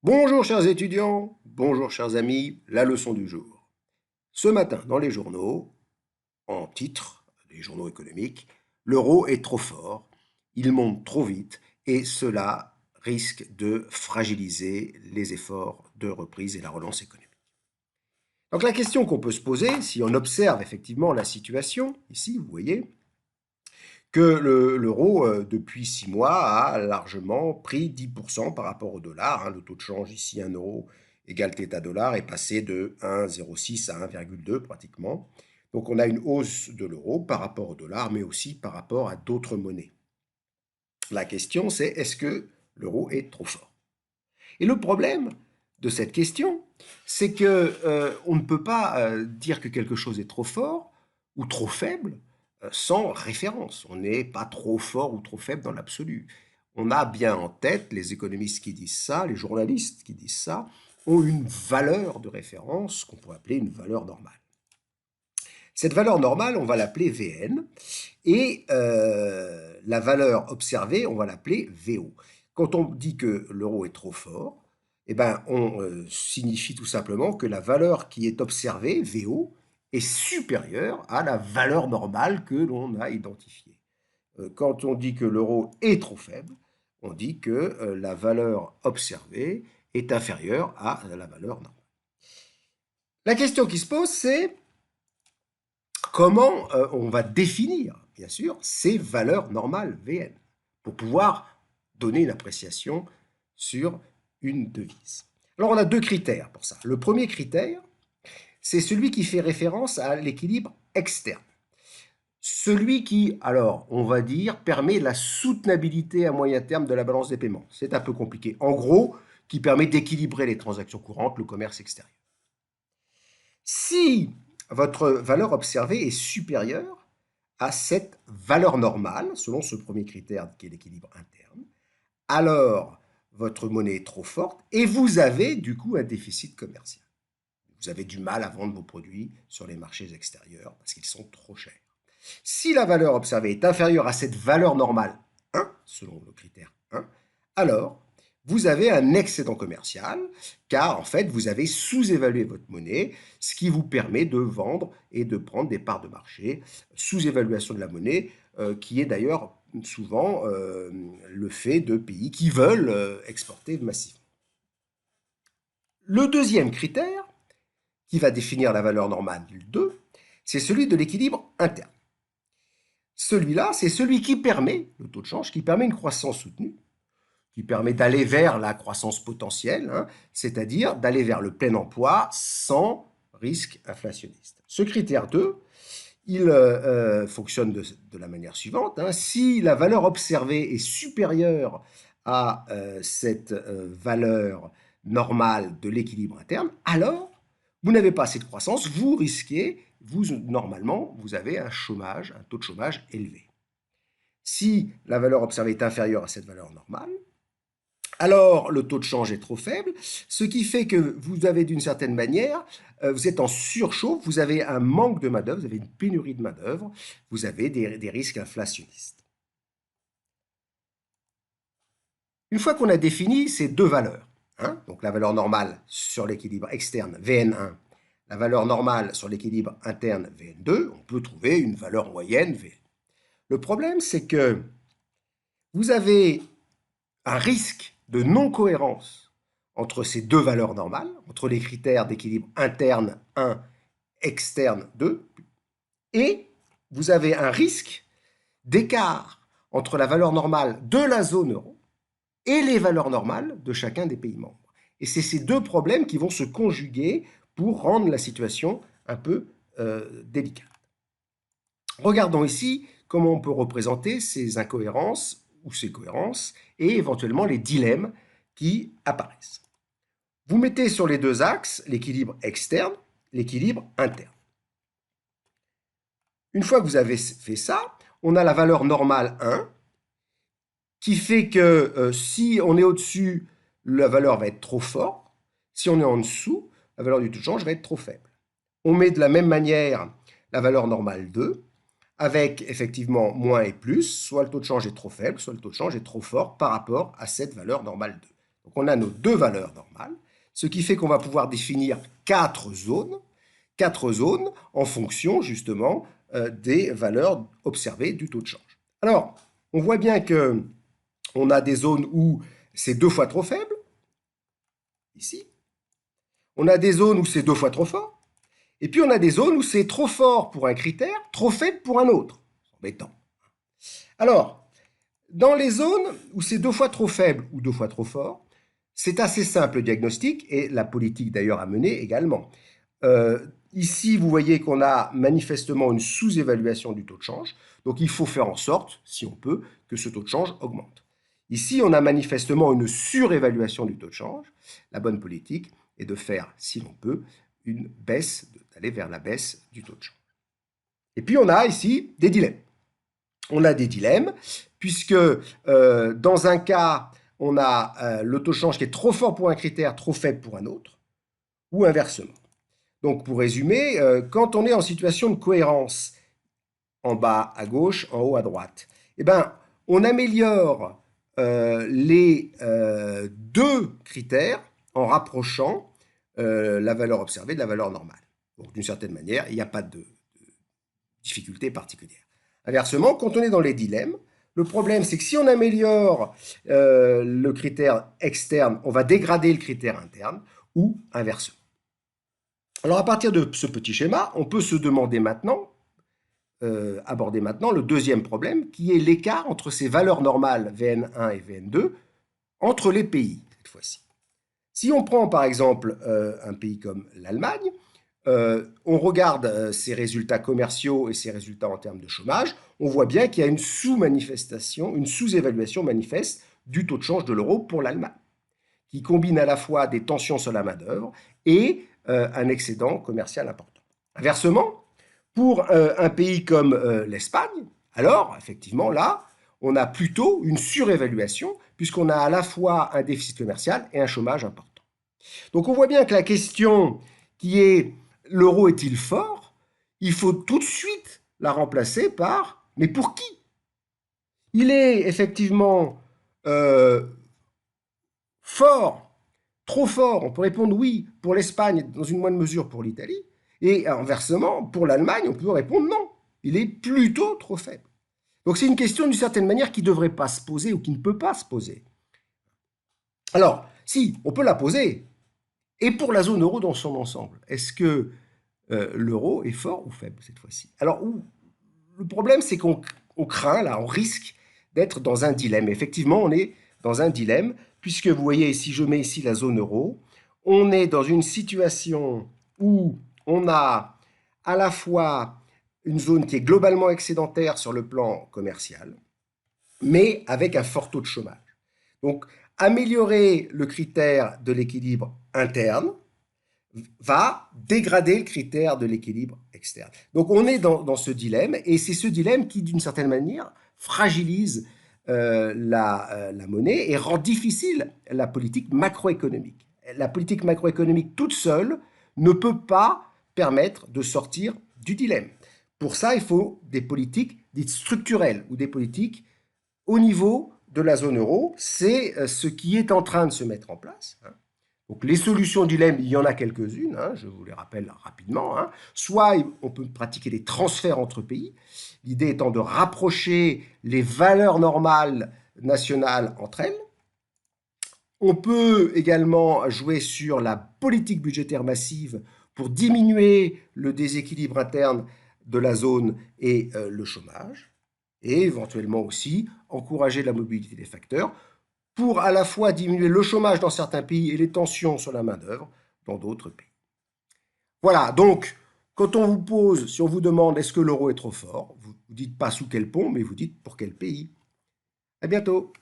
Bonjour chers étudiants, bonjour chers amis, la leçon du jour. Ce matin dans les journaux, en titre, les journaux économiques, l'euro est trop fort, il monte trop vite et cela risque de fragiliser les efforts de reprise et la relance économique. Donc la question qu'on peut se poser, si on observe effectivement la situation, ici vous voyez, que l'euro, depuis 6 mois, a largement pris 10% par rapport au dollar. Le taux de change ici, 1 euro égale θ dollar, est passé de 1,06 à 1,2 pratiquement. Donc on a une hausse de l'euro par rapport au dollar, mais aussi par rapport à d'autres monnaies. La question, c'est est-ce que l'euro est trop fort? Et le problème de cette question, c'est que on ne peut pas dire que quelque chose est trop fort ou trop faible sans référence. On n'est pas trop fort ou trop faible dans l'absolu. On a bien en tête, les économistes qui disent ça, les journalistes qui disent ça, ont une valeur de référence qu'on pourrait appeler une valeur normale. Cette valeur normale, on va l'appeler Vn, et la valeur observée, on va l'appeler VO. Quand on dit que l'euro est trop fort, eh ben, on signifie tout simplement que la valeur qui est observée, VO, est supérieure à la valeur normale que l'on a identifiée. Quand on dit que l'euro est trop faible, on dit que la valeur observée est inférieure à la valeur normale. La question qui se pose, c'est comment on va définir, bien sûr, ces valeurs normales Vn pour pouvoir donner une appréciation sur une devise. Alors on a deux critères pour ça. Le premier critère, c'est celui qui fait référence à l'équilibre externe. Celui qui, alors, on va dire, permet la soutenabilité à moyen terme de la balance des paiements. C'est un peu compliqué. En gros, qui permet d'équilibrer les transactions courantes, le commerce extérieur. Si votre valeur observée est supérieure à cette valeur normale, selon ce premier critère qui est l'équilibre interne, alors votre monnaie est trop forte et vous avez du coup un déficit commercial. Vous avez du mal à vendre vos produits sur les marchés extérieurs parce qu'ils sont trop chers. Si la valeur observée est inférieure à cette valeur normale 1, selon le critère 1, alors vous avez un excédent commercial, car en fait vous avez sous-évalué votre monnaie, ce qui vous permet de vendre et de prendre des parts de marché. Sous-évaluation de la monnaie, qui est d'ailleurs souvent le fait de pays qui veulent exporter massivement. Le deuxième critère, qui va définir la valeur normale du 2, c'est celui de l'équilibre interne. Celui-là, c'est celui qui permet, le taux de change, qui permet une croissance soutenue, qui permet d'aller vers la croissance potentielle, c'est-à-dire d'aller vers le plein emploi sans risque inflationniste. Ce critère 2, il fonctionne de la manière suivante. Si la valeur observée est supérieure à cette valeur normale de l'équilibre interne, alors vous n'avez pas assez de croissance, vous risquez, normalement, vous avez un chômage, un taux de chômage élevé. Si la valeur observée est inférieure à cette valeur normale, alors le taux de change est trop faible, ce qui fait que vous avez d'une certaine manière, vous êtes en surchauffe, vous avez un manque de main-d'œuvre, vous avez une pénurie de main-d'œuvre, vous avez des risques inflationnistes. Une fois qu'on a défini ces deux valeurs, donc la valeur normale sur l'équilibre externe Vn1, la valeur normale sur l'équilibre interne Vn2, on peut trouver une valeur moyenne Vn. Le problème, c'est que vous avez un risque de non-cohérence entre ces deux valeurs normales, entre les critères d'équilibre interne 1, externe 2, et vous avez un risque d'écart entre la valeur normale de la zone euro et les valeurs normales de chacun des pays membres. Et c'est ces deux problèmes qui vont se conjuguer pour rendre la situation un peu délicate. Regardons ici comment on peut représenter ces incohérences ou ces cohérences et éventuellement les dilemmes qui apparaissent. Vous mettez sur les deux axes l'équilibre externe, l'équilibre interne. Une fois que vous avez fait ça, on a la valeur normale 1 qui fait que si on est au-dessus, la valeur va être trop forte. Si on est en dessous, la valeur du taux de change va être trop faible. On met de la même manière la valeur normale 2 avec effectivement moins et plus, soit le taux de change est trop faible, soit le taux de change est trop fort par rapport à cette valeur normale 2. Donc on a nos deux valeurs normales, ce qui fait qu'on va pouvoir définir quatre zones en fonction justement des valeurs observées du taux de change. Alors, on voit bien que on a des zones où c'est 2 fois trop faible, ici. On a des zones où c'est 2 fois trop fort. Et puis on a des zones où c'est trop fort pour un critère, trop faible pour un autre. C'est embêtant. Alors, dans les zones où c'est 2 fois trop faible ou 2 fois trop fort, c'est assez simple le diagnostic et la politique d'ailleurs à mener également. Ici, vous voyez qu'on a manifestement une sous-évaluation du taux de change. Donc il faut faire en sorte, si on peut, que ce taux de change augmente. Ici, on a manifestement une surévaluation du taux de change. La bonne politique est de faire, si l'on peut, une baisse, d'aller vers la baisse du taux de change. Et puis on a ici des dilemmes. On a des dilemmes, puisque dans un cas, on a le taux de change qui est trop fort pour un critère, trop faible pour un autre, ou inversement. Donc pour résumer, quand on est en situation de cohérence, en bas à gauche, en haut à droite, eh ben, on améliore les deux critères en rapprochant la valeur observée de la valeur normale. Donc d'une certaine manière, il n'y a pas de difficulté particulière. Inversement, quand on est dans les dilemmes, le problème c'est que si on améliore le critère externe, on va dégrader le critère interne, ou inversement. Alors à partir de ce petit schéma, on peut se demander maintenant, aborder maintenant le deuxième problème, qui est l'écart entre ces valeurs normales Vn1 et Vn2 entre les pays, cette fois-ci. Si on prend par exemple un pays comme l'Allemagne, on regarde ses résultats commerciaux et ses résultats en termes de chômage, on voit bien qu'il y a une sous-manifestation, une sous-évaluation manifeste du taux de change de l'euro pour l'Allemagne, qui combine à la fois des tensions sur la main-d'œuvre et un excédent commercial important. Inversement, pour un pays comme l'Espagne, alors effectivement là, on a plutôt une surévaluation puisqu'on a à la fois un déficit commercial et un chômage important. Donc on voit bien que la question qui est l'euro est-il fort, il faut tout de suite la remplacer par mais pour qui? Il est effectivement fort, trop fort, on peut répondre oui pour l'Espagne, dans une moindre mesure pour l'Italie, et inversement, pour l'Allemagne, on peut répondre non, il est plutôt trop faible. Donc c'est une question d'une certaine manière qui ne devrait pas se poser ou qui ne peut pas se poser. Alors, si, on peut la poser, et pour la zone euro dans son ensemble, est-ce que l'euro est fort ou faible cette fois-ci? Alors, le problème, c'est qu'on craint, là, on risque d'être dans un dilemme. Effectivement, on est dans un dilemme, puisque vous voyez, si je mets ici la zone euro, on est dans une situation où on a à la fois une zone qui est globalement excédentaire sur le plan commercial, mais avec un fort taux de chômage. Donc, améliorer le critère de l'équilibre interne va dégrader le critère de l'équilibre externe. Donc on est dans ce dilemme, et c'est ce dilemme qui, d'une certaine manière, fragilise la monnaie et rend difficile la politique macroéconomique. La politique macroéconomique toute seule ne peut pas permettre de sortir du dilemme. Pour ça, il faut des politiques dites structurelles ou des politiques au niveau de la zone euro. C'est ce qui est en train de se mettre en place. Donc les solutions du dilemme, il y en a quelques-unes, je vous les rappelle rapidement. Soit on peut pratiquer des transferts entre pays, l'idée étant de rapprocher les valeurs normales nationales entre elles. On peut également jouer sur la politique budgétaire massive pour diminuer le déséquilibre interne de la zone et le chômage, et éventuellement aussi encourager la mobilité des facteurs pour à la fois diminuer le chômage dans certains pays et les tensions sur la main-d'œuvre dans d'autres pays. Voilà, donc, quand on vous pose, si on vous demande est-ce que l'euro est trop fort, vous ne dites pas sous quel pont, mais vous dites pour quel pays. À bientôt.